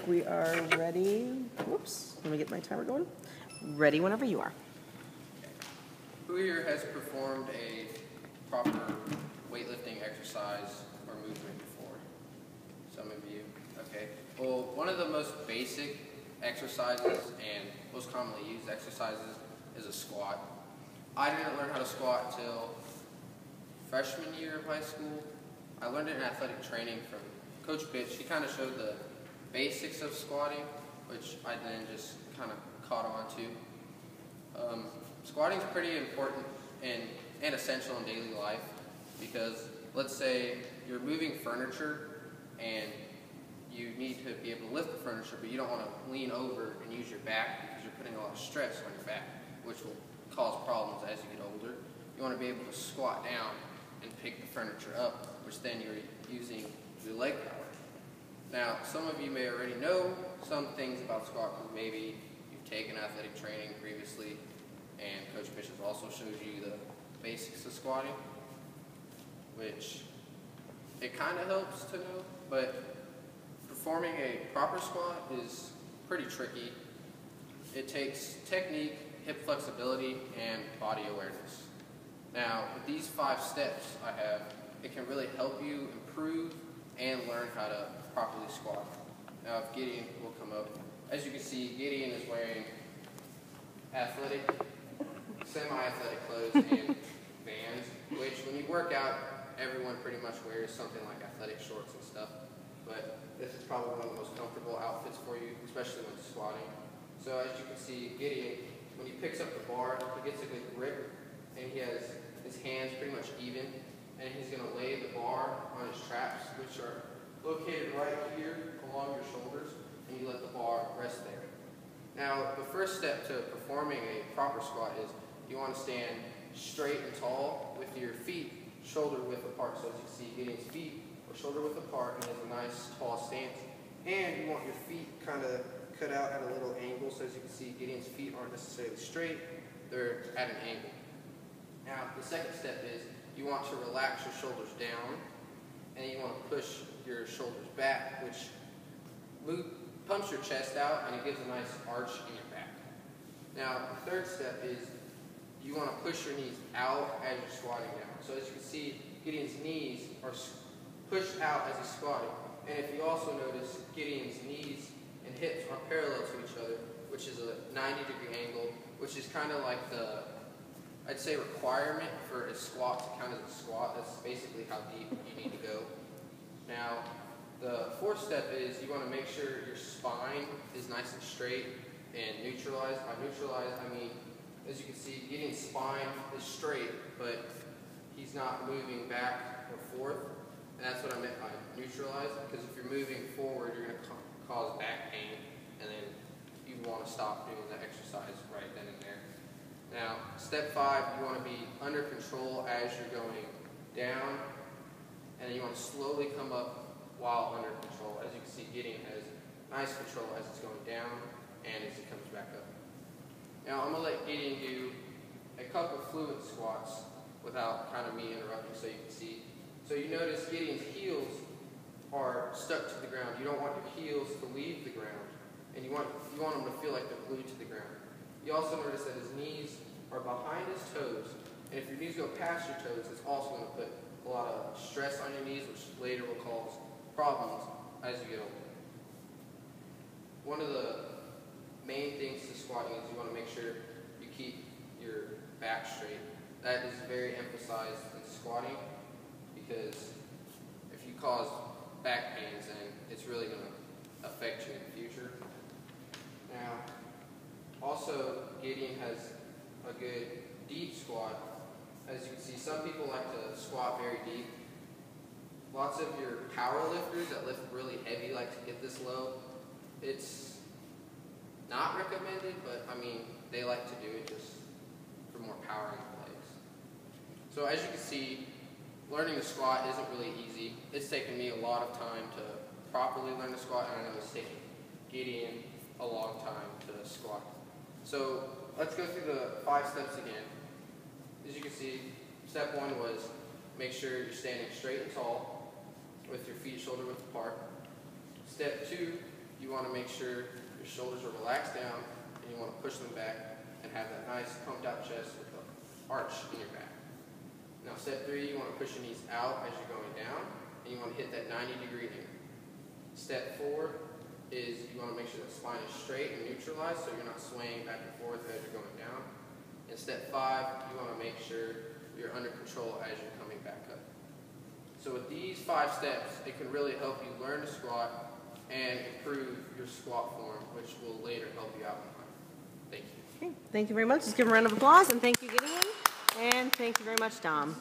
we are ready. Whoops, let me get my timer going. Ready whenever you are. Who here has performed a proper weightlifting exercise or movement before? Some of you. Okay. Well, one of the most basic exercises and most commonly used exercises is a squat. I didn't learn how to squat until freshman year of high school. I learned it in athletic training from Coach Bitch. He kind of showed the basics of squatting, which I then just kind of caught on to. Squatting is pretty important and essential in daily life because let's say you're moving furniture and you need to be able to lift the furniture, but you don't want to lean over and use your back because you're putting a lot of stress on your back, which will cause problems as you get older. You want to be able to squat down and pick the furniture up, which then you're using your leg power. Now, some of you may already know some things about squat because maybe you've taken athletic training previously and Coach Bitch has also showed you the basics of squatting, which it kind of helps to know, but performing a proper squat is pretty tricky. It takes technique, hip flexibility, and body awareness. Now, with these 5 steps I have, it can really help you improve and learn how to properly squat. Now, if Gideon will come up, as you can see, Gideon is wearing athletic, semi-athletic clothes and Vans, which when you work out, everyone pretty much wears something like athletic shorts and stuff. But this is probably one of the most comfortable outfits for you, especially when squatting. So as you can see, Gideon, when he picks up the bar, he gets a good grip, and he has his hands pretty much even, and he's going to lay the bar on his traps, which are located right here along your shoulders, and you let the bar rest there. Now, the first step to performing a proper squat is you want to stand straight and tall with your feet shoulder width apart. So as you can see, Gideon's feet are shoulder width apart, and he has a nice tall stance. And you want your feet kind of cut out at a little angle. So as you can see, Gideon's feet aren't necessarily straight, they're at an angle. Now, the second step is you want to relax your shoulders down, and you want to push your shoulders back, which pumps your chest out, and it gives a nice arch in your back. Now, the third step is you want to push your knees out as you're squatting down. So as you can see, Gideon's knees are pushed out as he's squatting. And if you also notice, Gideon's knees and hips are parallel to each other, which is a 90-degree angle, which is kind of like the, I'd say, requirement for a squat to count as a squat. That's basically how deep you need to go. Now, the fourth step is you want to make sure your spine is nice and straight and neutralized. By neutralized, I mean, as you can see, Gideon's spine is straight, but he's not moving back or forth. And that's what I meant by neutralized, because if you're moving forward, you're going to cause back pain, and then you want to stop doing the exercise right then and there. Now, step 5, you want to be under control as you're going down, and then you want to slowly come up while under control. As you can see, Gideon has nice control as it's going down and as it comes back up. Now, I'm going to let Gideon do a couple fluid squats without kind of me interrupting so you can see. So you notice Gideon's heels are stuck to the ground. You don't want your heels to leave the ground, and you want them to feel like they're glued to the ground. You also notice that his knees are behind his toes, and if your knees go past your toes, it's also going to put a lot of stress on your knees, which later will cause problems as you get older. One of the main things to squatting is you want to make sure you keep your back straight. That is very emphasized in squatting because if you cause back pains, then it's really going to affect you in the future. Now, also, Gideon has a good deep squat. As you can see, some people like to squat very deep. Lots of your power lifters that lift really heavy like to get this low. It's not recommended, but I mean, they like to do it just for more power in the legs. So as you can see, learning to squat isn't really easy. It's taken me a lot of time to properly learn to squat, and I know it's taken Gideon a long time to squat. So let's go through the 5 steps again. As you can see, step 1 was make sure you're standing straight and tall with your feet shoulder width apart. Step 2 you want to make sure your shoulders are relaxed down and you want to push them back and have that nice pumped out chest with the arch in your back. Now step 3, you want to push your knees out as you're going down and you want to hit that 90-degree angle. Step 4 is you want to make sure the spine is straight and neutralized so you're not swaying back and forth as you're going down. And step 5, you want to make sure you're under control as you're coming back up. So with these 5 steps, it can really help you learn to squat and improve your squat form, which will later help you out in life. Thank you. Okay, thank you very much. Let's give a round of applause, and thank you, Gideon. And thank you very much, Dom.